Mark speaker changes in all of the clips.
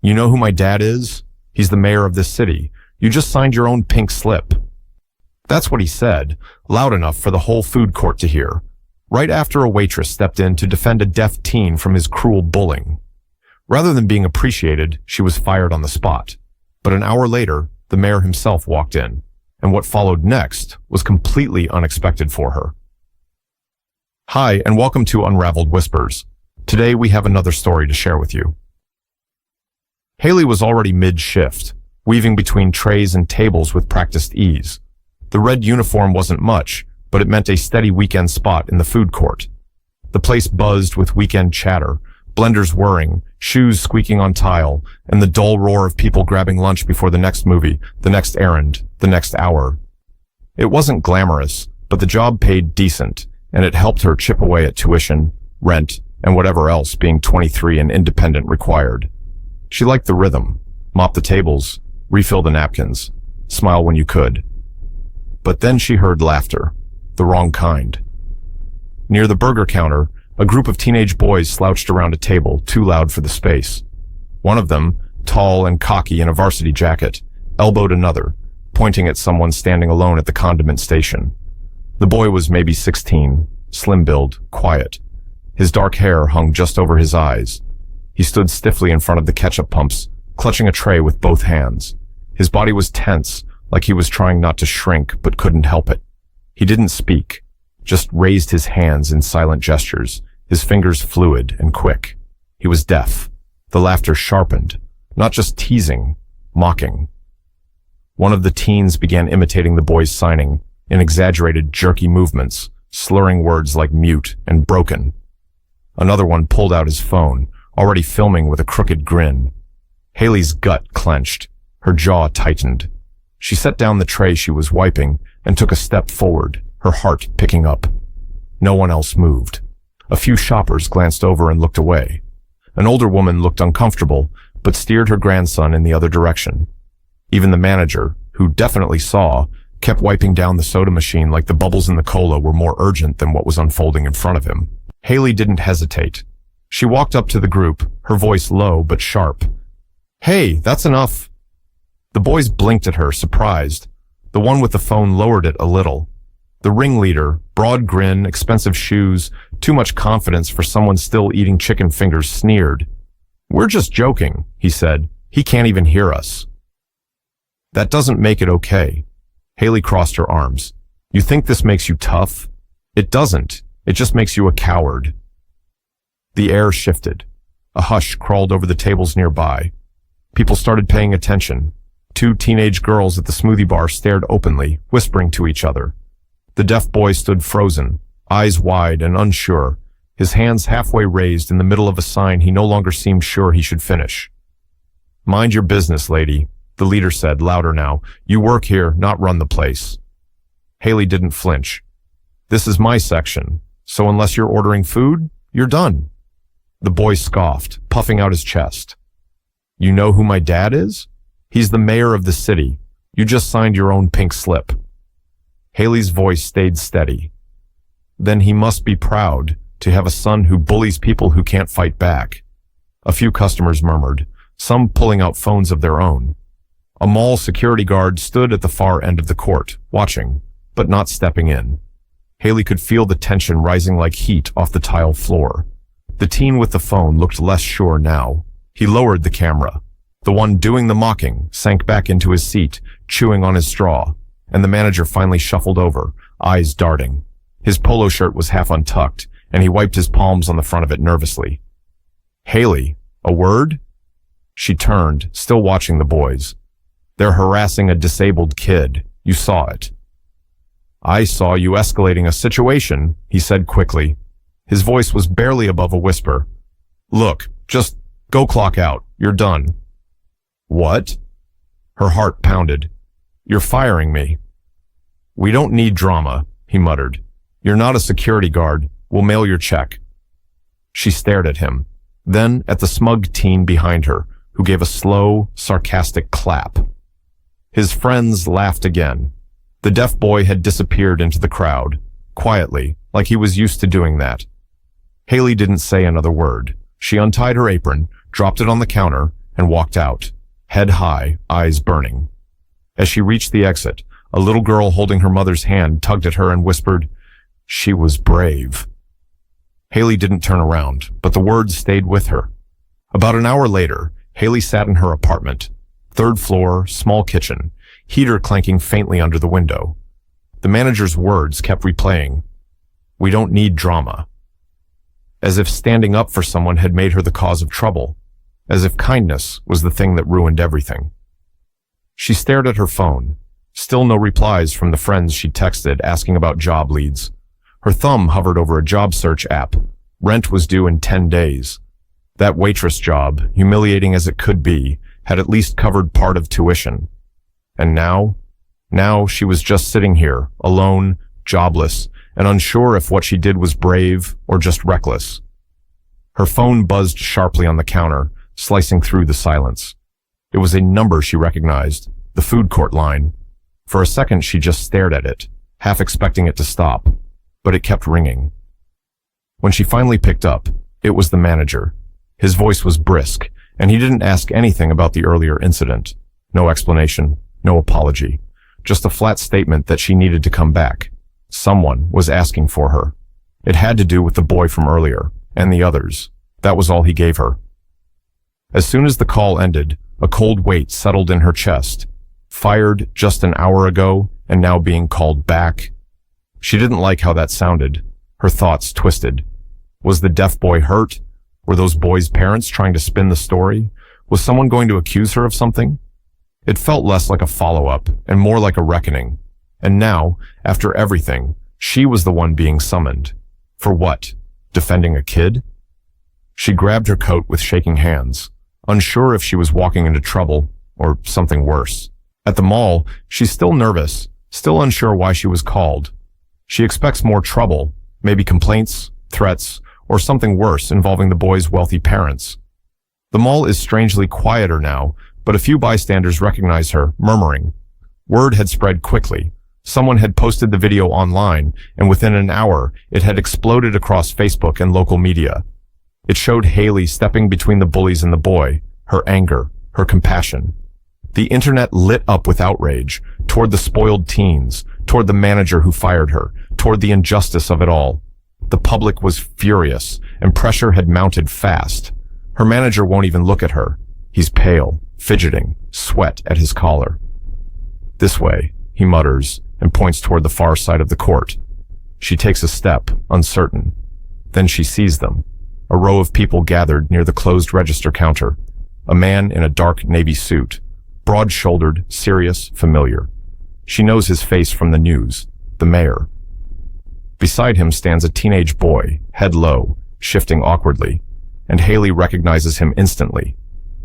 Speaker 1: You know who my dad is? He's the mayor of this city. You just signed your own pink slip. That's what he said, loud enough for the whole food court to hear, right after a waitress stepped in to defend a deaf teen from his cruel bullying. Rather than being appreciated, she was fired on the spot. But an hour later, the mayor himself walked in, and what followed next was completely unexpected for her. Hi, and welcome to Unraveled Whispers. Today we have another story to share with you. Haley was already mid-shift, weaving between trays and tables with practiced ease. The red uniform wasn't much, but it meant a steady weekend spot in the food court. The place buzzed with weekend chatter, blenders whirring, shoes squeaking on tile, and the dull roar of people grabbing lunch before the next movie, the next errand, the next hour. It wasn't glamorous, but the job paid decent, and it helped her chip away at tuition, rent, and whatever else being 23 and independent required. She liked the rhythm, mop the tables, refill the napkins, smile when you could. But then she heard laughter, the wrong kind. Near the burger counter, a group of teenage boys slouched around a table, too loud for the space. One of them, tall and cocky in a varsity jacket, elbowed another, pointing at someone standing alone at the condiment station. The boy was maybe 16, slim-build, quiet. His dark hair hung just over his eyes. He stood stiffly in front of the ketchup pumps, clutching a tray with both hands. His body was tense, like he was trying not to shrink, but couldn't help it. He didn't speak, just raised his hands in silent gestures, his fingers fluid and quick. He was deaf. The laughter sharpened, not just teasing, mocking. One of the teens began imitating the boy's signing, in exaggerated, jerky movements, slurring words like mute and broken. Another one pulled out his phone, already filming with a crooked grin. Haley's gut clenched. Her jaw tightened. She set down the tray she was wiping and took a step forward, her heart picking up. No one else moved. A few shoppers glanced over and looked away. An older woman looked uncomfortable, but steered her grandson in the other direction. Even the manager, who definitely saw, kept wiping down the soda machine like the bubbles in the cola were more urgent than what was unfolding in front of him. Haley didn't hesitate. She walked up to the group, her voice low but sharp. "Hey, that's enough." The boys blinked at her, surprised. The one with the phone lowered it a little. The ringleader, broad grin, expensive shoes, too much confidence for someone still eating chicken fingers, sneered. "We're just joking," he said. "He can't even hear us." "That doesn't make it okay." Haley crossed her arms. "You think this makes you tough? It doesn't. It just makes you a coward." The air shifted. A hush crawled over the tables nearby. People started paying attention. Two teenage girls at the smoothie bar stared openly, whispering to each other. The deaf boy stood frozen, eyes wide and unsure, his hands halfway raised in the middle of a sign he no longer seemed sure he should finish. "Mind your business, lady," the leader said, louder now. "You work here, not run the place." Haley didn't flinch. "This is my section, so unless you're ordering food, you're done." The boy scoffed, puffing out his chest. "You know who my dad is? He's the mayor of the city. You just signed your own pink slip." Haley's voice stayed steady. "Then he must be proud to have a son who bullies people who can't fight back." A few customers murmured, some pulling out phones of their own. A mall security guard stood at the far end of the court, watching, but not stepping in. Haley could feel the tension rising like heat off the tile floor. The teen with the phone looked less sure now. He lowered the camera. The one doing the mocking sank back into his seat, chewing on his straw, and the manager finally shuffled over, eyes darting. His polo shirt was half untucked, and he wiped his palms on the front of it nervously. "Haley, a word?" She turned, still watching the boys. "They're harassing a disabled kid. You saw it." "I saw you escalating a situation," he said quickly. His voice was barely above a whisper. "Look, just go clock out. You're done." "What?" Her heart pounded. "You're firing me." "We don't need drama," he muttered. "You're not a security guard. We'll mail your check." She stared at him, then at the smug teen behind her, who gave a slow, sarcastic clap. His friends laughed again. The deaf boy had disappeared into the crowd, quietly, like he was used to doing that. Haley didn't say another word. She untied her apron, dropped it on the counter, and walked out, head high, eyes burning. As she reached the exit, a little girl holding her mother's hand tugged at her and whispered, "She was brave." Haley didn't turn around, but the words stayed with her. About an hour later, Haley sat in her apartment. Third floor, small kitchen, heater clanking faintly under the window. The manager's words kept replaying, "We don't need drama." As if standing up for someone had made her the cause of trouble. As if kindness was the thing that ruined everything. She stared at her phone. Still no replies from the friends she'd texted asking about job leads. Her thumb hovered over a job search app. Rent was due in 10 days. That waitress job, humiliating as it could be, had at least covered part of tuition. And now she was just sitting here, alone, jobless, and unsure if what she did was brave or just reckless. Her phone buzzed sharply on the counter, slicing through the silence. It was a number she recognized, the food court line. For a second she just stared at it, half expecting it to stop, but it kept ringing. When she finally picked up, it was the manager. His voice was brisk, and he didn't ask anything about the earlier incident. No explanation, no apology, just a flat statement that she needed to come back. Someone was asking for her. It had to do with the boy from earlier, and the others. That was all he gave her. As soon as the call ended, a cold weight settled in her chest. Fired just an hour ago, and now being called back. She didn't like how that sounded. Her thoughts twisted. Was the deaf boy hurt? Were those boys' parents trying to spin the story? Was someone going to accuse her of something? It felt less like a follow-up, and more like a reckoning. And now, after everything, she was the one being summoned. For what? Defending a kid? She grabbed her coat with shaking hands, unsure if she was walking into trouble, or something worse. At the mall, she's still nervous, still unsure why she was called. She expects more trouble, maybe complaints, threats, or something worse involving the boy's wealthy parents. The mall is strangely quieter now, but a few bystanders recognize her, murmuring. Word had spread quickly. Someone had posted the video online, and within an hour, it had exploded across Facebook and local media. It showed Haley stepping between the bullies and the boy, her anger, her compassion. The internet lit up with outrage, toward the spoiled teens, toward the manager who fired her, toward the injustice of it all. The public was furious, and pressure had mounted fast. Her manager won't even look at her. He's pale, fidgeting, sweat at his collar. "This way," he mutters, and points toward the far side of the court. She takes a step, uncertain. Then she sees them. A row of people gathered near the closed register counter. A man in a dark navy suit, broad-shouldered, serious, familiar. She knows his face from the news, the mayor. Beside him stands a teenage boy, head low, shifting awkwardly, and Haley recognizes him instantly.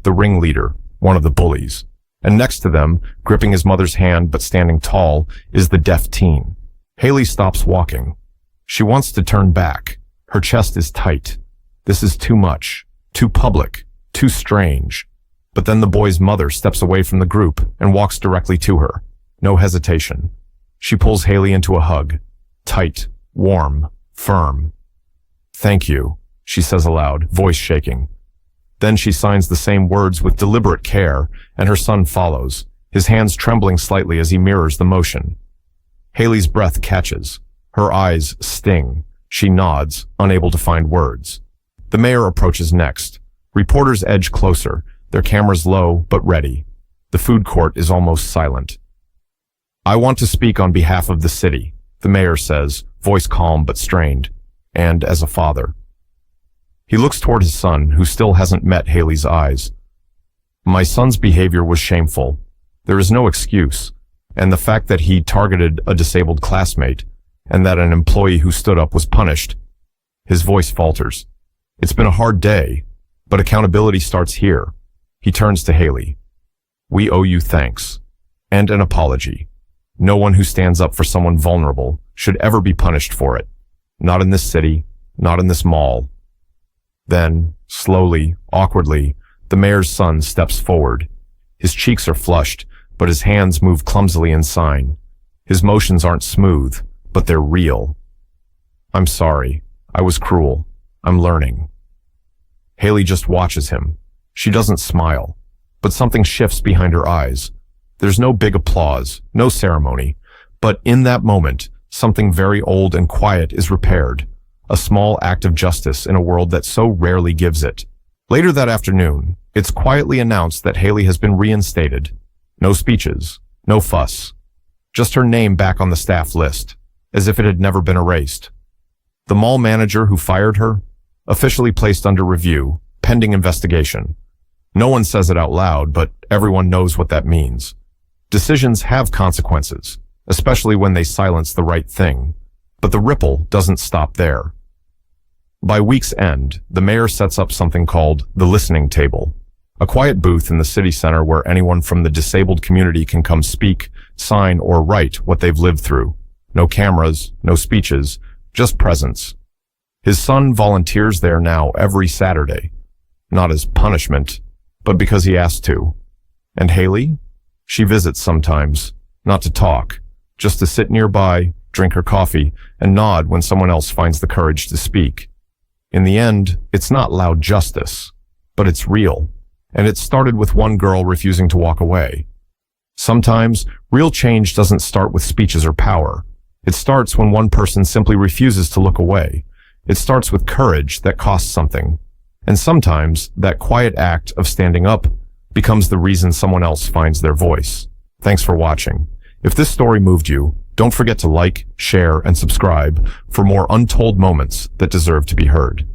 Speaker 1: The ringleader, one of the bullies. And next to them, gripping his mother's hand but standing tall, is the deaf teen. Haley stops walking. She wants to turn back. Her chest is tight. This is too much, too public, too strange. But then the boy's mother steps away from the group and walks directly to her. No hesitation. She pulls Haley into a hug. Tight, warm, firm. "Thank you," she says aloud, voice shaking. Then she signs the same words with deliberate care, and her son follows, his hands trembling slightly as he mirrors the motion. Haley's breath catches. Her eyes sting. She nods, unable to find words. The mayor approaches next. Reporters edge closer, their cameras low but ready. The food court is almost silent. "I want to speak on behalf of the city," the mayor says, voice calm but strained, and as a father. He looks toward his son, who still hasn't met Haley's eyes. "My son's behavior was shameful. There is no excuse, and the fact that he targeted a disabled classmate, and that an employee who stood up was punished." His voice falters. "It's been a hard day, but accountability starts here." He turns to Haley. "We owe you thanks, and an apology. No one who stands up for someone vulnerable should ever be punished for it. Not in this city, not in this mall." Then, slowly, awkwardly, the mayor's son steps forward. His cheeks are flushed, but his hands move clumsily in sign. His motions aren't smooth, but they're real. "I'm sorry. I was cruel. I'm learning." Haley just watches him. She doesn't smile. but something shifts behind her eyes. There's no big applause, no ceremony, but in that moment, something very old and quiet is repaired, a small act of justice in a world that so rarely gives it. Later that afternoon, it's quietly announced that Haley has been reinstated. No speeches, no fuss. Just her name back on the staff list, as if it had never been erased. The mall manager who fired her, officially placed under review, pending investigation. No one says it out loud, but everyone knows what that means. Decisions have consequences, especially when they silence the right thing. But the ripple doesn't stop there. By week's end, the mayor sets up something called the listening table, a quiet booth in the city center where anyone from the disabled community can come speak, sign, or write what they've lived through. No cameras, no speeches, just presence. His son volunteers there now every Saturday, not as punishment, but because he asked to. And Haley? She visits sometimes, not to talk, just to sit nearby, drink her coffee, and nod when someone else finds the courage to speak. In the end, it's not loud justice, but it's real, and it started with one girl refusing to walk away. Sometimes, real change doesn't start with speeches or power. It starts when one person simply refuses to look away. It starts with courage that costs something. And sometimes, that quiet act of standing up becomes the reason someone else finds their voice. Thanks for watching. If this story moved you, don't forget to like, share, and subscribe for more untold moments that deserve to be heard.